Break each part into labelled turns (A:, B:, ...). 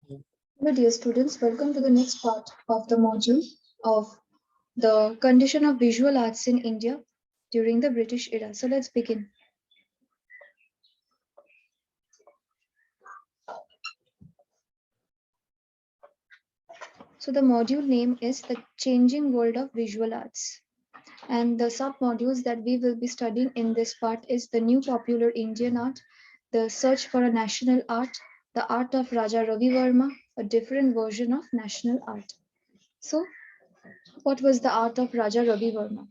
A: Hello, dear students. Welcome to the next part of the module of the condition of visual arts in India during the British era. So let's begin. So the module name is The Changing World of Visual Arts. And the sub-modules that we will be studying in this part is the new popular Indian art, the search for a national art, the art of Raja Ravi Verma, a different version of national art. So what was the art of Raja Ravi Verma?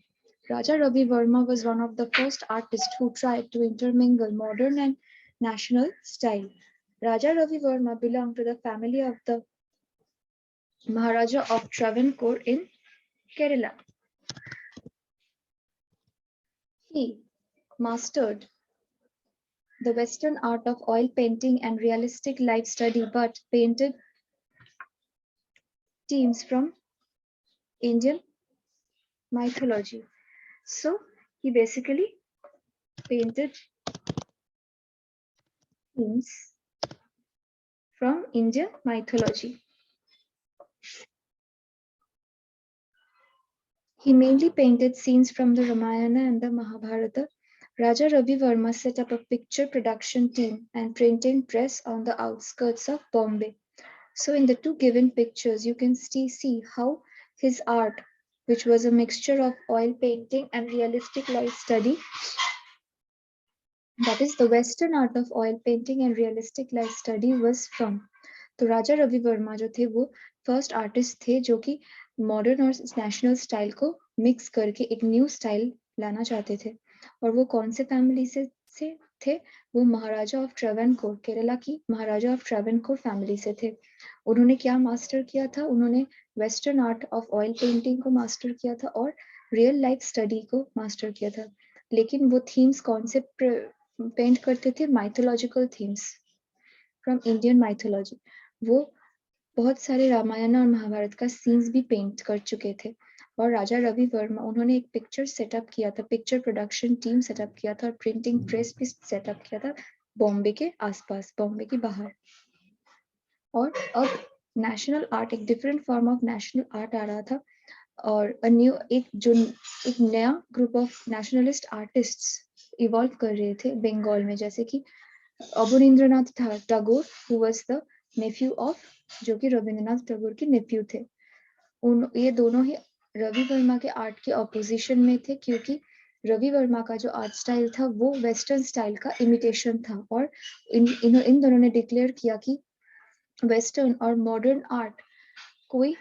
A: Raja Ravi Verma was one of the first artists who tried to intermingle modern and national style. Raja Ravi Verma belonged to the family of the Maharaja of Travancore in Kerala. He mastered the Western art of oil painting and realistic life study, but painted themes from Indian mythology. So he basically painted themes from Indian mythology. He mainly painted scenes from the Ramayana and the Mahabharata. Raja Ravi Verma set up a picture production team and printing press on the outskirts of Bombay. So in the two given pictures, you can see how his art, which was a mixture of oil painting and realistic light study, that is the Western art of oil painting and realistic light study was from. तो राजा रवि वर्मा जो थे वो first artist थे जो कि modern और national style को mix करके एक न्यू स्टाइल लाना चाहते थे और वो कौन से फैमिली से थे वो महाराजा ऑफ ट्रेवेनकोर केरला की महाराजा ऑफ ट्रेवेनकोर फैमिली से थे उन्होंने क्या मास्टर किया था उन्होंने western art of oil painting को मास्टर किया था और रियल लाइफ स्टडी को मास्टर किया था लेकिन वो थीम्स कौन से पेंट करते थे mythological themes from Indian mythology वो बहुत सारे रामायण और महाभारत का सीन्स भी पेंट कर चुके थे और राजा रवि वर्मा उन्होंने एक पिक्चर सेटअप किया था पिक्चर प्रोडक्शन टीम सेटअप किया था और प्रिंटिंग प्रेस भी सेटअप किया था बॉम्बे के आसपास बॉम्बे के बाहर और अब नेशनल आर्ट एक different form of national art आ रहा था और एक नया group of nationalist artists evolve कर रहे थे बंगाल में जैसे कि Abanindranath Tagore who was the nephew of जो कि रविंद्रनाथ टैगोर के नेफ्यू थे ये दोनों ही रवि वर्मा के आर्ट के ऑपोजिशन में थे क्योंकि रवि वर्मा का जो आर्ट स्टाइल था वो वेस्टर्न स्टाइल का इमिटेशन था और इन दोनों ने डिक्लेयर किया कि वेस्टर्न और मॉडर्न आर्ट कोई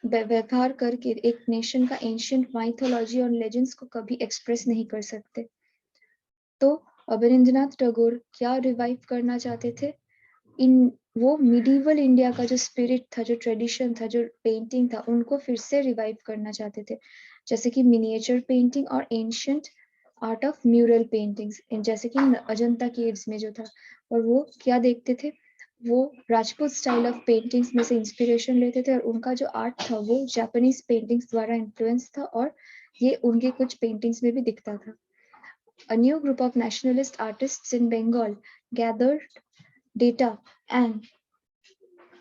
A: व्यवहार करके एक नेशन का एंशियंट माइथोलॉजी और लेजेंड्स को कभी एक्सप्रेस नहीं कर सकते तो अवनींद्रनाथ टैगोर क्या रिवाइव करना चाहते थे इन वो मिडीवल इंडिया का जो स्पिरिट था जो ट्रेडिशन था जो पेंटिंग था उनको फिर से रिवाइव करना चाहते थे जैसे कि मिनिएचर पेंटिंग और ancient art of mural paintings जैसे कि अजंता केव्स में जो था और वो क्या देखते थे वो राजपूत स्टाइल ऑफ पेंटिंग्स में से इंस्पिरेशन लेते थे और उनका जो आर्ट था वो जापानीज पेंटिंग्स द्वारा इन्फ्लुएंस था और ये उनके कुछ पेंटिंग्स में भी दिखता था A new group of nationalist artists in Bengal gathered data and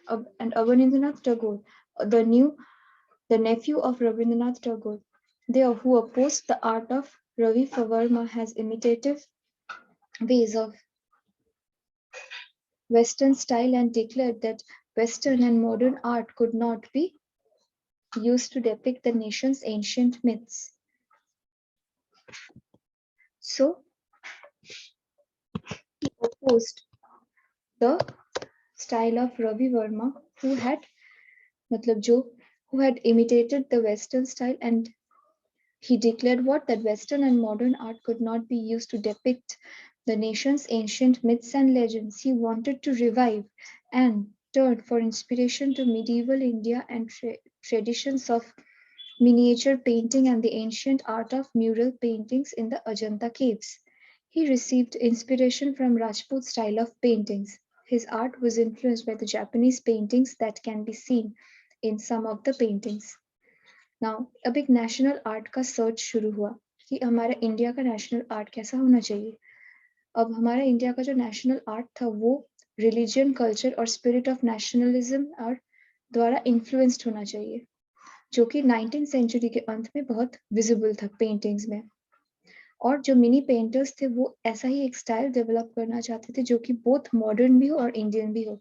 A: Abanindranath Tagore, the nephew of Rabindranath Tagore, who opposed the art of Ravi Verma has imitative ways of Western style and declared that Western and modern art could not be used to depict the nation's ancient myths. So he opposed the style of Ravi Verma, who had imitated the Western style, and he declared that Western and modern art could not be used to depict the nation's ancient myths and legends. He wanted to revive and turn for inspiration to medieval India and traditions of miniature painting and the ancient art of mural paintings in the Ajanta caves. He received inspiration from Rajput style of paintings. His art was influenced by the Japanese paintings that can be seen in some of the paintings. Now, अब एक national art का search शुरू हुआ कि हमारा India का national art कैसा होना चाहिए अब हमारा इंडिया का जो नेशनल आर्ट था वो रिलीजन, कल्चर और स्पिरिट ऑफ नेशनलिज्म और द्वारा इन्फ्लुएंस्ड होना चाहिए, जो कि 19th सेंचुरी के अंत में बहुत विजिबल था पेंटिंग्स में। और जो मिनी पेंटर्स थे वो ऐसा ही एक स्टाइल डेवलप करना चाहते थे जो कि बोथ मॉडर्न भी हो और इंडियन भी हो।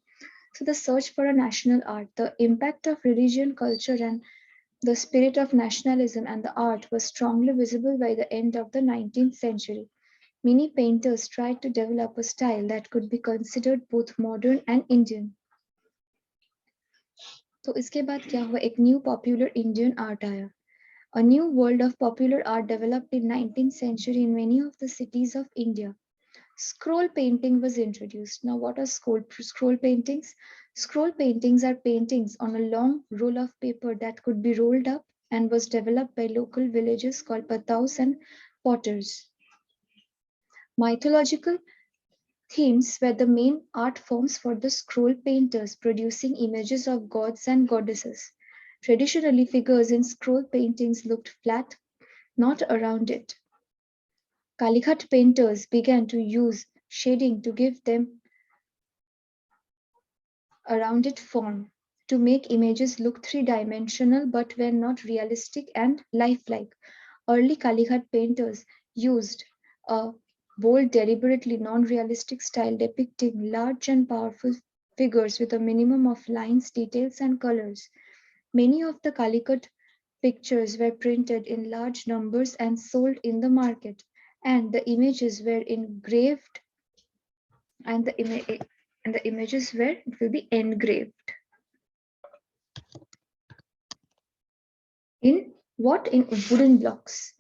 A: So the search for a national art, the impact of religion, culture, and the spirit of nationalism and the art was strongly visible by the end of the 19th century. Many painters tried to develop a style that could be considered both modern and Indian. तो इसके बाद क्या हुआ, एक new popular Indian art आया. A new world of popular art developed in 19th century in many of the cities of India. Scroll painting was introduced. Now, what are scroll paintings? Scroll paintings are paintings on a long roll of paper that could be rolled up and was developed by local villagers called pataus and potters. Mythological themes were the main art forms for the scroll painters, producing images of gods and goddesses. Traditionally, figures in scroll paintings looked flat, not around it. Kalighat painters began to use shading to give them a rounded form, to make images look three-dimensional but were not realistic and lifelike. Early Kalighat painters used a bold, deliberately non-realistic style depicting large and powerful figures with a minimum of lines, details, and colors. Many of the Kalighat pictures were printed in large numbers and sold in the market, and the images were engraved and the images will be engraved. In what? In wooden blocks.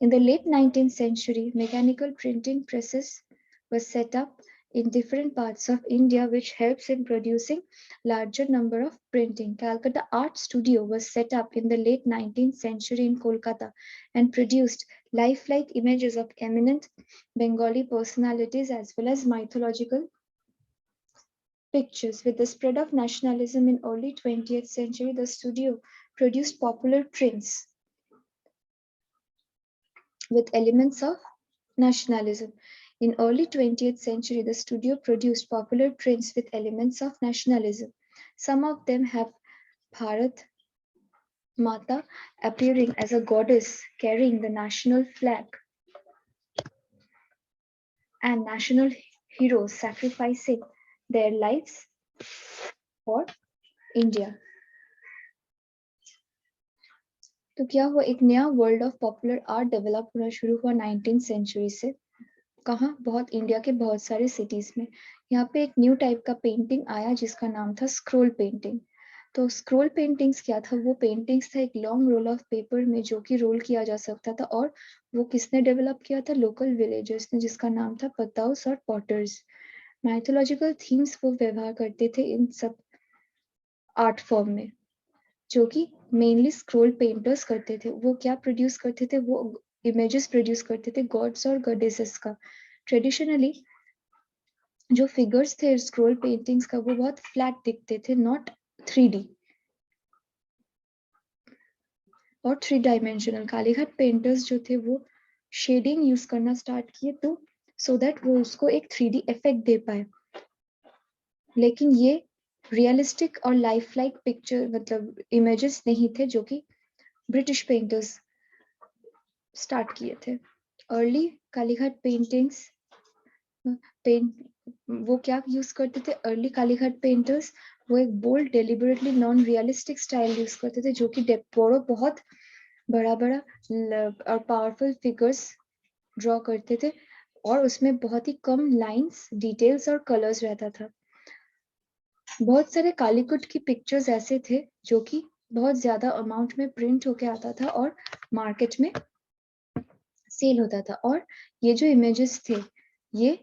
A: In the late 19th century, mechanical printing presses were set up in different parts of India, which helps in producing larger number of printing. Calcutta Art Studio was set up in the late 19th century in Kolkata and produced lifelike images of eminent Bengali personalities as well as mythological pictures. With the spread of nationalism in early 20th century, the studio produced popular prints with elements of nationalism. In early 20th century, the studio produced popular prints with elements of nationalism. Some of them have Bharat Mata appearing as a goddess carrying the national flag and national heroes sacrificing their lives for India. तो क्या हुआ, एक नया world of popular art develop होना शुरू हुआ 19th century से. कहाँ? बहुत इंडिया के बहुत सारे सिटीज में. यहाँ पे एक न्यू टाइप का पेंटिंग आया जिसका नाम था स्क्रोल पेंटिंग. तो स्क्रोल पेंटिंग्स क्या था? वो पेंटिंग्स था एक लॉन्ग रोल ऑफ पेपर में जो कि रोल किया जा सकता था, और वो किसने डेवलप किया था? लोकल विलेजर्स ने, जिसका नाम था पताउस और पॉटर्स. माइथोलॉजिकल थीम्स वो व्यवहार करते थे इन सब आर्ट फॉर्म में, जो कि मेनली स्क्रोल पेंटर्स करते थे. वो क्या प्रोड्यूस करते थे? वो इमेजेस प्रोड्यूस करते थे गॉड्स और गॉडेसेस का. ट्रेडिशनली जो फिगर्स थे स्क्रोल पेंटिंग्स का वो बहुत फ्लैट दिखते थे, नॉट 3D और 3 डायमेंशनल. कालीघाट पेंटर्स जो थे वो शेडिंग यूज करना स्टार्ट किए तो सो दैट वो उसको एक 3D इफेक्ट दे पाए. लेकिन ये रियलिस्टिक और लाइफ लाइक पिक्चर मतलब इमेजेस नहीं थे जो कि ब्रिटिश पेंटर्स स्टार्ट किए थे. अर्ली कालीघाट पेंटिंग्स वो क्या यूज करते थे? अर्ली कालीघाट पेंटर्स वो एक bold deliberately non realistic style use करते थे जो कि बहुत बड़ा बड़ा और पावरफुल फिगर्स ड्रॉ करते थे और उसमें बहुत ही कम लाइंस, डिटेल्स और कलर्स रहता था. बहुत सारे कालीकुट की पिक्चर्स ऐसे थे जो कि बहुत ज्यादा अमाउंट में प्रिंट होके आता था और मार्केट में सेल होता था. और ये जो इमेजेस थे ये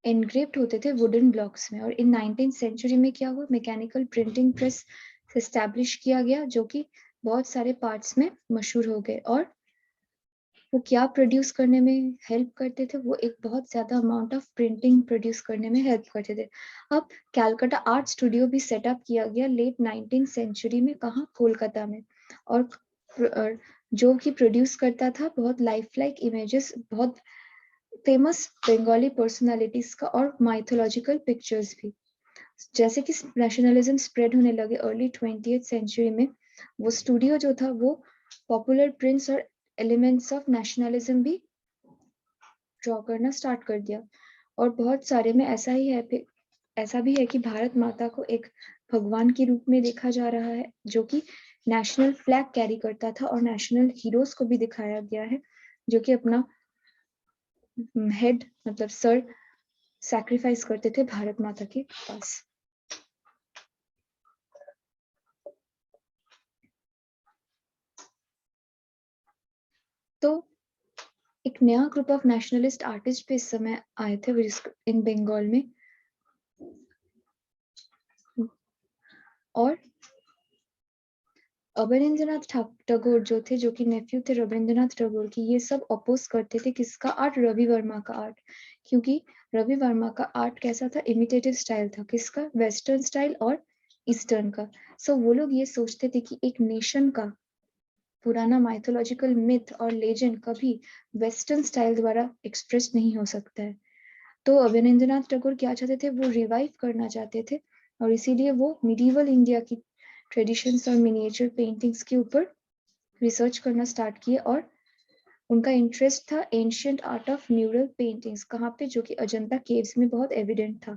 A: एनग्रेव्ड होते थे वुडन ब्लॉक्स में. और इन 19th सेंचुरी में क्या हुआ? मैकेनिकल प्रिंटिंग प्रेस एस्टैब्लिश किया गया जो कि बहुत सारे पार्ट्स में मशहूर हो गए. और वो क्या प्रोड्यूस करने में हेल्प करते थे? वो एक बहुत ज्यादा अमाउंट ऑफ प्रिंटिंग प्रोड्यूस करने में हेल्प करते थे. अब कैलकाटा आर्ट स्टूडियो भी सेटअप किया गया लेट 19th सेंचुरी में. कहाँ? कोलकाता में. और जो कि प्रोड्यूस करता था बहुत लाइफ लाइक इमेजेस, बहुत फेमस बंगाली पर्सनालिटीज का और माइथोलॉजिकल पिक्चर्स भी। जैसे कि नेशनलिज्म स्प्रेड होने लगे अर्ली 20th सेंचुरी में, वो स्टूडियो जो था वो पॉपुलर प्रिंट्स और एलिमेंट्स ऑफ नेशनलिज्म भी ड्रॉ करना स्टार्ट कर दिया। और बहुत सारे में ऐसा भी है कि भारत माता को एक भगवान के रूप में देखा जा रहा है, जो कि नेशनल फ्लैग कैरी करता था, और नेशनल हीरोज को भी दिखाया गया है जो कि अपना हेड मतलब सर सैक्रिफाइस करते थे भारत माता के पास। तो एक नया ग्रुप ऑफ नेशनलिस्ट आर्टिस्ट भी इस समय आए थे इन बंगाल में, और अवनींद्रनाथ टैगोर जो थे, जो कि नेफ्यू थे रविंद्रनाथ टैगोर की, ये सब अपोज करते थे किसका आर्ट? रवि वर्मा का आर्ट। क्योंकि रवि वर्मा का आर्ट कैसा था? इमिटेटिव स्टाइल था। किसका? वेस्टर्न स्टाइल और ईस्टर्न का। सो वो लोग ये सोचते थे कि एक नेशन का पुराना माइथोलॉजिकल मिथ और लेजेंड कभी वेस्टर्न स्टाइल द्वारा एक्सप्रेस नहीं हो सकता है। तो अवनींद्रनाथ टैगोर क्या चाहते थे? वो रिवाइव करना चाहते थे, और इसीलिए वो मिडीवल इंडिया की ट्रेडिशंस और मिनिएचर पेंटिंग्स के ऊपर रिसर्च करना स्टार्ट किए। और उनका इंटरेस्ट था ancient art of mural paintings, कहाँ पे? जो कि अजंता केव्स में बहुत एविडेंट था।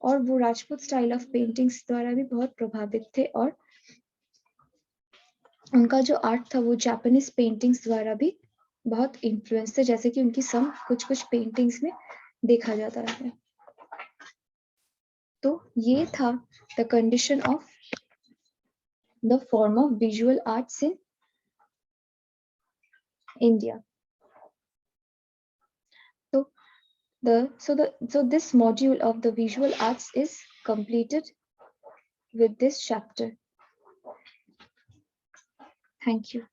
A: और वो राजपूत स्टाइल ऑफ पेंटिंग्स द्वारा भी बहुत प्रभावित थे, और उनका जो आर्ट था वो जापानीज पेंटिंग्स द्वारा भी बहुत इन्फ्लुएंस थे, जैसे कि उनकी सम कुछ पेंटिंग्स में देखा जाता है। तो ये था the condition of the form of visual arts in India. So this module of the visual arts is completed with this chapter. Thank you.